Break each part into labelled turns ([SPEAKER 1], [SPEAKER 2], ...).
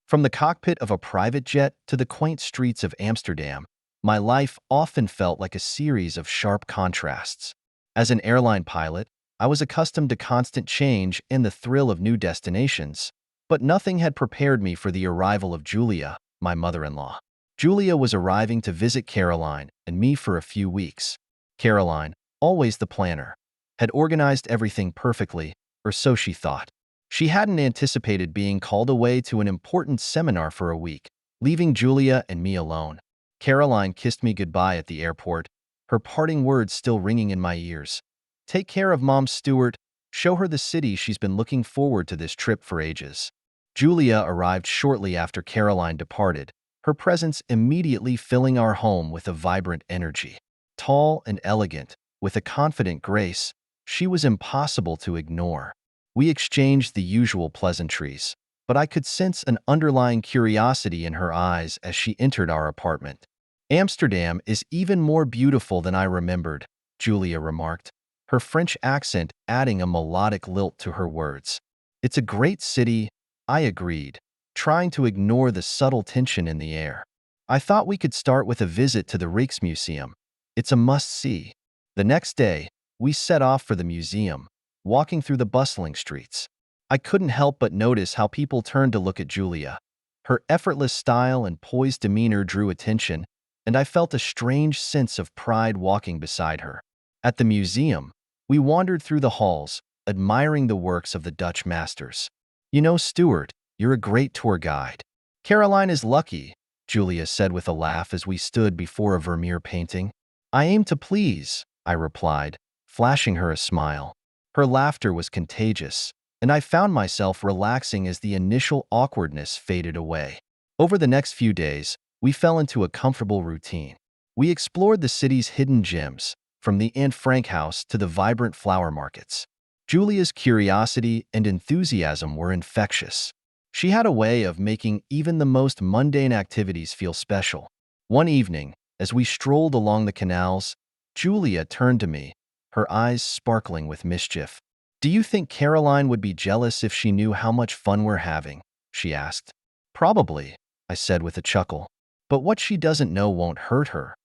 [SPEAKER 1] From the cockpit of a private jet to the quaint streets of Amsterdam, my life often felt like a series of sharp contrasts. As an airline pilot, I was accustomed to constant change and the thrill of new destinations, but nothing had prepared me for the arrival of Julia, my mother-in-law. Julia was arriving to visit Caroline and me for a few weeks. Caroline, always the planner, had organized everything perfectly, or so she thought. She hadn't anticipated being called away to an important seminar for a week, leaving Julia and me alone. Caroline kissed me goodbye at the airport, her parting words still ringing in my ears. "Take care of Mom, Stuart. Show her the city. She's been looking forward to this trip for ages." Julia arrived shortly after Caroline departed, her presence immediately filling our home with a vibrant energy. Tall and elegant, with a confident grace, she was impossible to ignore. We exchanged the usual pleasantries, but I could sense an underlying curiosity in her eyes as she entered our apartment. "Amsterdam is even more beautiful than I remembered," Julia remarked, her French accent adding a melodic lilt to her words. "It's a great city," I agreed, trying to ignore the subtle tension in the air. "I thought we could start with a visit to the Rijksmuseum. It's a must-see." The next day, we set off for the museum, walking through the bustling streets. I couldn't help but notice how people turned to look at Julia. Her effortless style and poised demeanor drew attention, and I felt a strange sense of pride walking beside her. At the museum, we wandered through the halls, admiring the works of the Dutch masters. "You know, Stuart, you're a great tour guide." "Caroline is lucky," Julia said with a laugh as we stood before a Vermeer painting. "I aim to please," I replied, flashing her a smile. Her laughter was contagious, and I found myself relaxing as the initial awkwardness faded away. Over the next few days, we fell into a comfortable routine. We explored the city's hidden gems, from the Anne Frank house to the vibrant flower markets. Julia's curiosity and enthusiasm were infectious. She had a way of making even the most mundane activities feel special. One evening, as we strolled along the canals, Julia turned to me, her eyes sparkling with mischief. "Do you think Caroline would be jealous if she knew how much fun we're having?" she asked. "Probably," I said with a chuckle. "But what she doesn't know won't hurt her."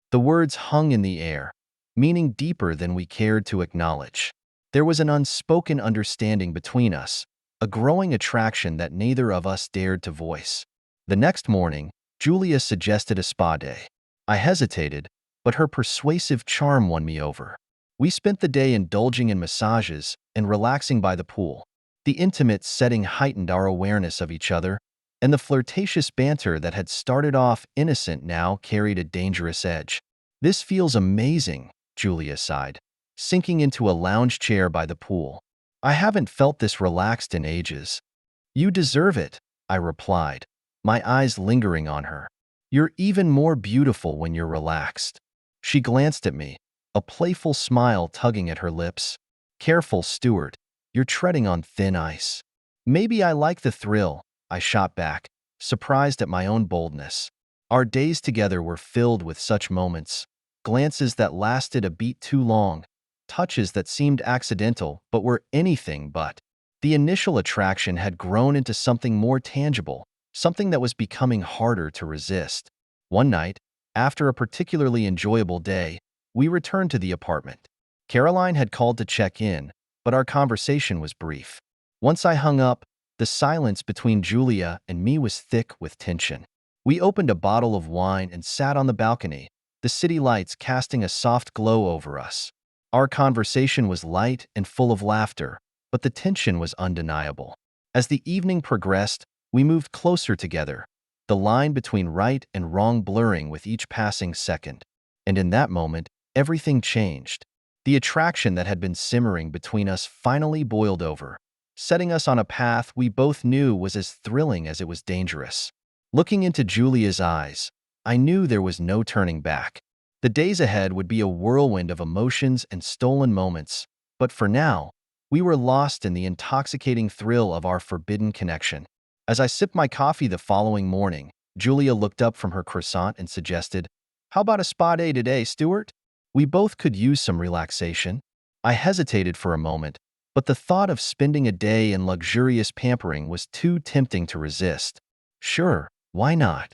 [SPEAKER 1] The words hung in the air, meaning deeper than we cared to acknowledge. There was an unspoken understanding between us, a growing attraction that neither of us dared to voice. The next morning, Julia suggested a spa day. I hesitated, but her persuasive charm won me over. We spent the day indulging in massages and relaxing by the pool. The intimate setting heightened our awareness of each other, and the flirtatious banter that had started off innocent now carried a dangerous edge. "This feels amazing," Julia sighed, sinking into a lounge chair by the pool. "I haven't felt this relaxed in ages." "You deserve it," I replied, my eyes lingering on her. "You're even more beautiful when you're relaxed." She glanced at me, a playful smile tugging at her lips. "Careful, Stuart. You're treading on thin ice." "Maybe I like the thrill," I shot back, surprised at my own boldness. Our days together were filled with such moments, glances that lasted a beat too long, touches that seemed accidental but were anything but. The initial attraction had grown into something more tangible, something that was becoming harder to resist. One night, after a particularly enjoyable day, we returned to the apartment. Caroline had called to check in, but our conversation was brief. Once I hung up, the silence between Julia and me was thick with tension. We opened a bottle of wine and sat on the balcony, the city lights casting a soft glow over us. Our conversation was light and full of laughter, but the tension was undeniable. As the evening progressed, we moved closer together, the line between right and wrong blurring with each passing second. And in that moment, everything changed. The attraction that had been simmering between us finally boiled over, setting us on a path we both knew was as thrilling as it was dangerous. Looking into Julia's eyes, I knew there was no turning back. The days ahead would be a whirlwind of emotions and stolen moments, but for now, we were lost in the intoxicating thrill of our forbidden connection. As I sipped my coffee the following morning, Julia looked up from her croissant and suggested, "How about a spa day today, Stuart? We both could use some relaxation." I hesitated for a moment, but the thought of spending a day in luxurious pampering was too tempting to resist. Sure, why not?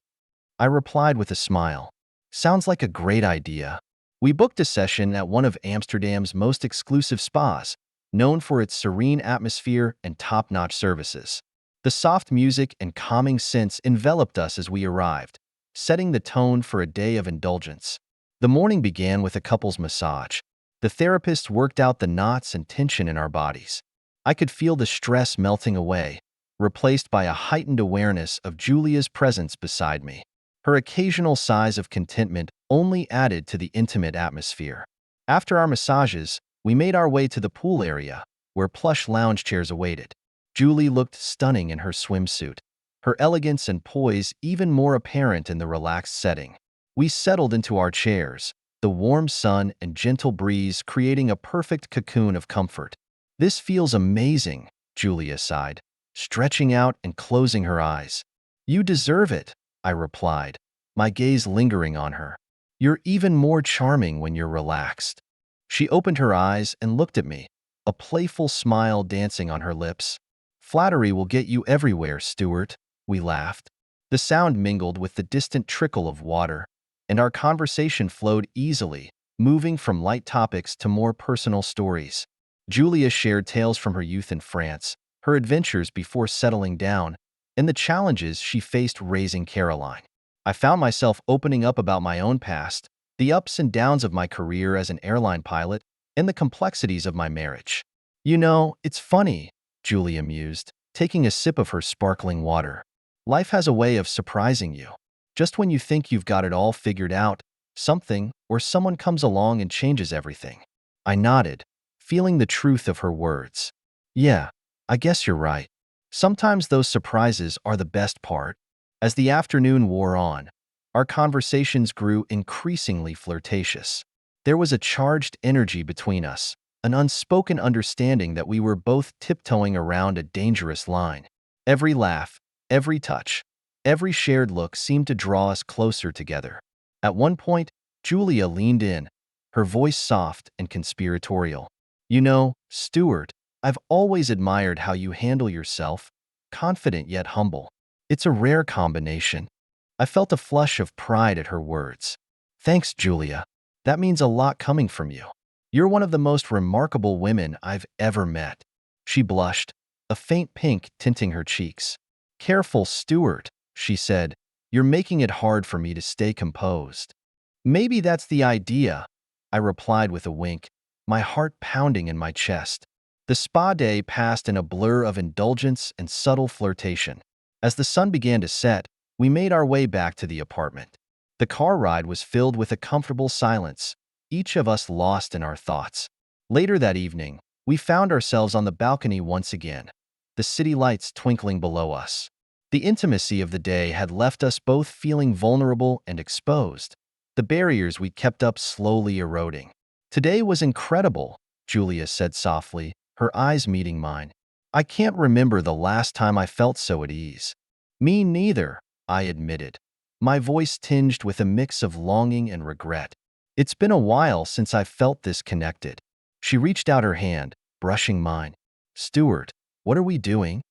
[SPEAKER 1] I replied with a smile. Sounds like a great idea. We booked a session at one of Amsterdam's most exclusive spas, known for its serene atmosphere and top-notch services. The soft music and calming scents enveloped us as we arrived, setting the tone for a day of indulgence. The morning began with a couple's massage. The therapist worked out the knots and tension in our bodies. I could feel the stress melting away, replaced by a heightened awareness of Julia's presence beside me. Her occasional sighs of contentment only added to the intimate atmosphere. After our massages, we made our way to the pool area, where plush lounge chairs awaited. Julie looked stunning in her swimsuit, her elegance and poise even more apparent in the relaxed setting. We settled into our chairs, the warm sun and gentle breeze creating a perfect cocoon of comfort. This feels amazing, Julia sighed, stretching out and closing her eyes. You deserve it, I replied, my gaze lingering on her. You're even more charming when you're relaxed. She opened her eyes and looked at me, a playful smile dancing on her lips. Flattery will get you everywhere, Stuart, we laughed. The sound mingled with the distant trickle of water, and our conversation flowed easily, moving from light topics to more personal stories. Julia shared tales from her youth in France, her adventures before settling down, and the challenges she faced raising Caroline. I found myself opening up about my own past, the ups and downs of my career as an airline pilot, and the complexities of my marriage. You know, it's funny, Julia mused, taking a sip of her sparkling water. Life has a way of surprising you. Just when you think you've got it all figured out, something or someone comes along and changes everything. I nodded, feeling the truth of her words. Yeah, I guess you're right. Sometimes those surprises are the best part. As the afternoon wore on, our conversations grew increasingly flirtatious. There was a charged energy between us, an unspoken understanding that we were both tiptoeing around a dangerous line. Every laugh, every touch, every shared look seemed to draw us closer together. At one point, Julia leaned in, her voice soft and conspiratorial. You know, Stuart, I've always admired how you handle yourself, confident yet humble. It's a rare combination. I felt a flush of pride at her words. Thanks, Julia. That means a lot coming from you. You're one of the most remarkable women I've ever met. She blushed, a faint pink tinting her cheeks. Careful, Stuart, she said. You're making it hard for me to stay composed. Maybe that's the idea, I replied with a wink, my heart pounding in my chest. The spa day passed in a blur of indulgence and subtle flirtation. As the sun began to set, we made our way back to the apartment. The car ride was filled with a comfortable silence, each of us lost in our thoughts. Later that evening, we found ourselves on the balcony once again, the city lights twinkling below us. The intimacy of the day had left us both feeling vulnerable and exposed, the barriers we kept up slowly eroding. Today was incredible, Julia said softly, her eyes meeting mine. I can't remember the last time I felt so at ease. Me neither, I admitted, my voice tinged with a mix of longing and regret. It's been a while since I felt this connected. She reached out her hand, brushing mine. Stuart, what are we doing?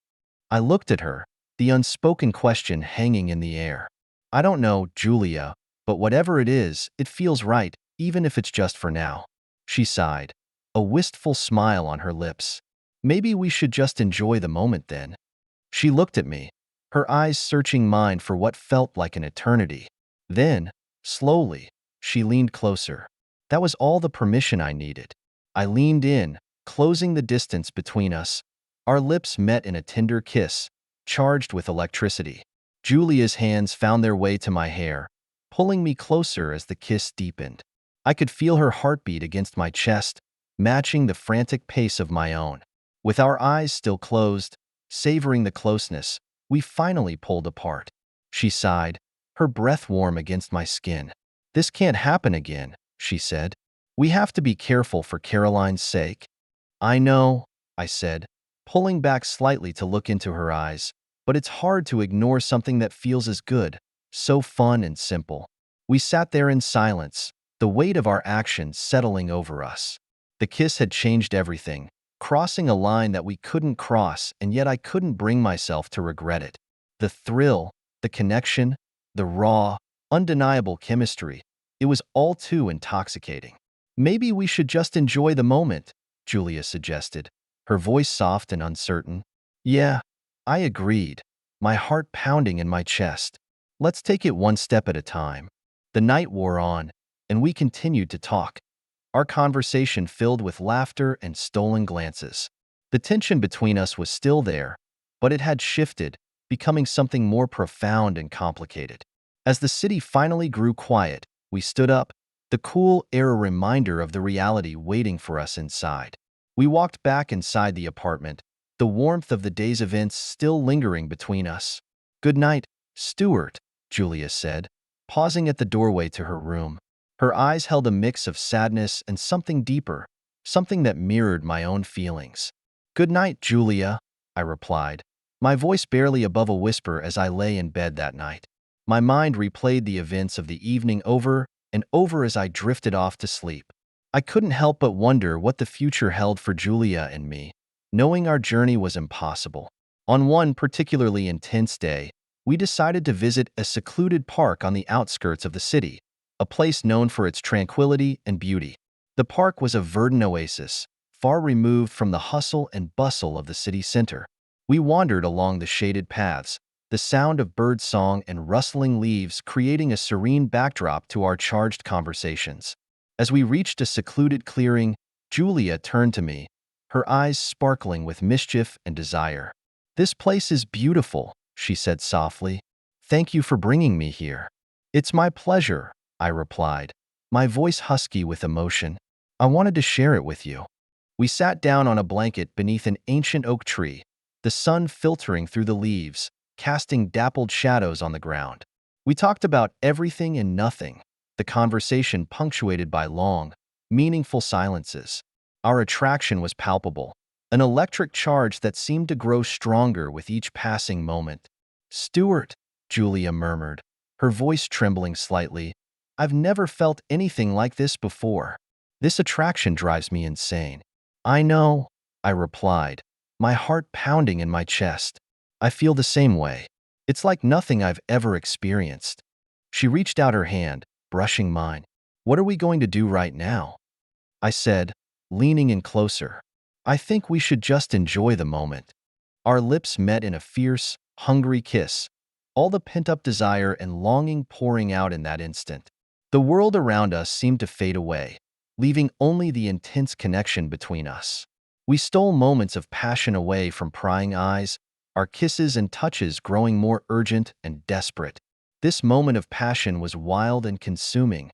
[SPEAKER 1] I looked at her, the unspoken question hanging in the air. I don't know, Julia, but whatever it is, it feels right, even if it's just for now. She sighed, a wistful smile on her lips. Maybe we should just enjoy the moment then. She looked at me, her eyes searching mine for what felt like an eternity. Then, slowly, she leaned closer. That was all the permission I needed. I leaned in, closing the distance between us. Our lips met in a tender kiss, charged with electricity. Julia's hands found their way to my hair, pulling me closer as the kiss deepened. I could feel her heartbeat against my chest, matching the frantic pace of my own. With our eyes still closed, savoring the closeness, we finally pulled apart. She sighed, her breath warm against my skin. This can't happen again, she said. We have to be careful for Caroline's sake. I know, I said, pulling back slightly to look into her eyes, but it's hard to ignore something that feels as good, so fun and simple. We sat there in silence, the weight of our actions settling over us. The kiss had changed everything, crossing a line that we couldn't cross, and yet I couldn't bring myself to regret it. The thrill, the connection, the raw, undeniable chemistry. It was all too intoxicating. Maybe we should just enjoy the moment, Julia suggested, her voice soft and uncertain. Yeah, I agreed, my heart pounding in my chest. Let's take it one step at a time. The night wore on, and we continued to talk, our conversation filled with laughter and stolen glances. The tension between us was still there, but it had shifted, becoming something more profound and complicated. As the city finally grew quiet, we stood up, the cool air a reminder of the reality waiting for us inside. We walked back inside the apartment, the warmth of the day's events still lingering between us. "Good night, Stuart," Julia said, pausing at the doorway to her room. Her eyes held a mix of sadness and something deeper, something that mirrored my own feelings. "Good night, Julia," I replied, my voice barely above a whisper as I lay in bed that night. My mind replayed the events of the evening over and over as I drifted off to sleep. I couldn't help but wonder what the future held for Julia and me, knowing our journey was impossible. On one particularly intense day, we decided to visit a secluded park on the outskirts of the city, a place known for its tranquility and beauty. The park was a verdant oasis, far removed from the hustle and bustle of the city center. We wandered along the shaded paths, the sound of bird song and rustling leaves creating a serene backdrop to our charged conversations. As we reached a secluded clearing, Julia turned to me, her eyes sparkling with mischief and desire. "This place is beautiful," she said softly. "Thank you for bringing me here." "It's my pleasure," I replied, my voice husky with emotion. "I wanted to share it with you." We sat down on a blanket beneath an ancient oak tree, the sun filtering through the leaves, casting dappled shadows on the ground. We talked about everything and nothing, the conversation punctuated by long, meaningful silences. Our attraction was palpable, an electric charge that seemed to grow stronger with each passing moment. "Stuart," Julia murmured, her voice trembling slightly, "I've never felt anything like this before. This attraction drives me insane." "I know," I replied, my heart pounding in my chest. "I feel the same way. It's like nothing I've ever experienced." She reached out her hand, brushing mine. "What are we going to do right now?" I said, leaning in closer. "I think we should just enjoy the moment." Our lips met in a fierce, hungry kiss, all the pent-up desire and longing pouring out in that instant. The world around us seemed to fade away, leaving only the intense connection between us. We stole moments of passion away from prying eyes, our kisses and touches growing more urgent and desperate. This moment of passion was wild and consuming,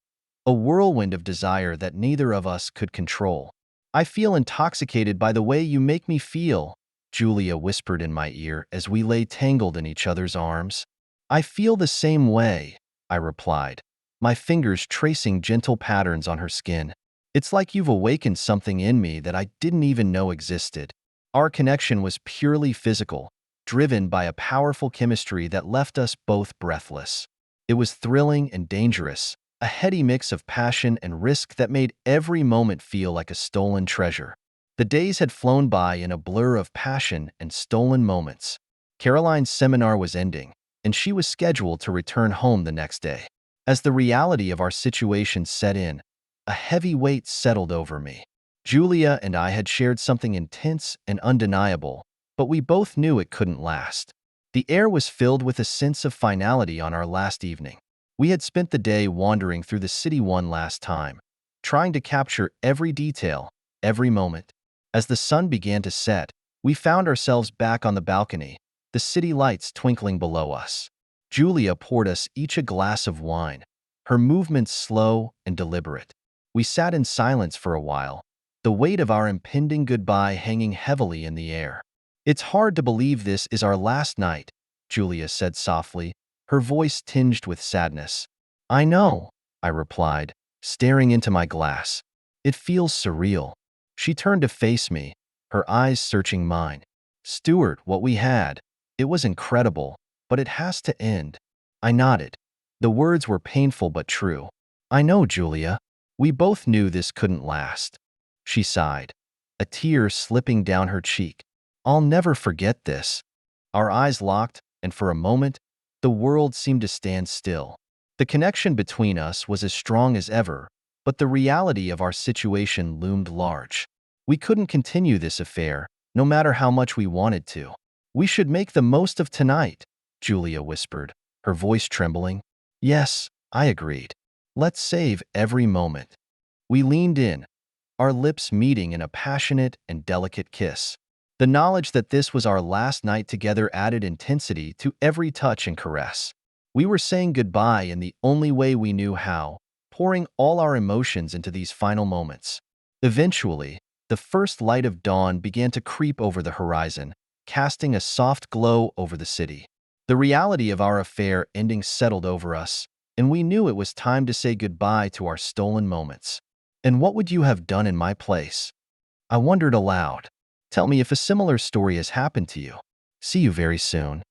[SPEAKER 1] a whirlwind of desire that neither of us could control. "I feel intoxicated by the way you make me feel," Julia whispered in my ear as we lay tangled in each other's arms. "I feel the same way," I replied, my fingers tracing gentle patterns on her skin. "It's like you've awakened something in me that I didn't even know existed." Our connection was purely physical, driven by a powerful chemistry that left us both breathless. It was thrilling and dangerous, a heady mix of passion and risk that made every moment feel like a stolen treasure. The days had flown by in a blur of passion and stolen moments. Caroline's seminar was ending, and she was scheduled to return home the next day. As the reality of our situation set in, a heavy weight settled over me. Julia and I had shared something intense and undeniable, but we both knew it couldn't last. The air was filled with a sense of finality on our last evening. We had spent the day wandering through the city one last time, trying to capture every detail, every moment. As the sun began to set, we found ourselves back on the balcony, the city lights twinkling below us. Julia poured us each a glass of wine, her movements slow and deliberate. We sat in silence for a while, the weight of our impending goodbye hanging heavily in the air. "It's hard to believe this is our last night," Julia said softly, her voice tinged with sadness. "I know," I replied, staring into my glass. "It feels surreal." She turned to face me, her eyes searching mine. "Stuart, what we had, it was incredible, but it has to end." I nodded. The words were painful but true. "I know, Julia. We both knew this couldn't last." She sighed, a tear slipping down her cheek. "I'll never forget this." Our eyes locked, and for a moment, The world seemed to stand still. The connection between us was as strong as ever, but the reality of our situation loomed large. We couldn't continue this affair, no matter how much we wanted to. "We should make the most of tonight," Julia whispered, her voice trembling. "Yes," I agreed. "Let's save every moment." We leaned in, our lips meeting in a passionate and delicate kiss. The knowledge that this was our last night together added intensity to every touch and caress. We were saying goodbye in the only way we knew how, pouring all our emotions into these final moments. Eventually, the first light of dawn began to creep over the horizon, casting a soft glow over the city. The reality of our affair ending settled over us, and we knew it was time to say goodbye to our stolen moments. "And what would you have done in my place?" I wondered aloud. Tell me if a similar story has happened to you. See you very soon.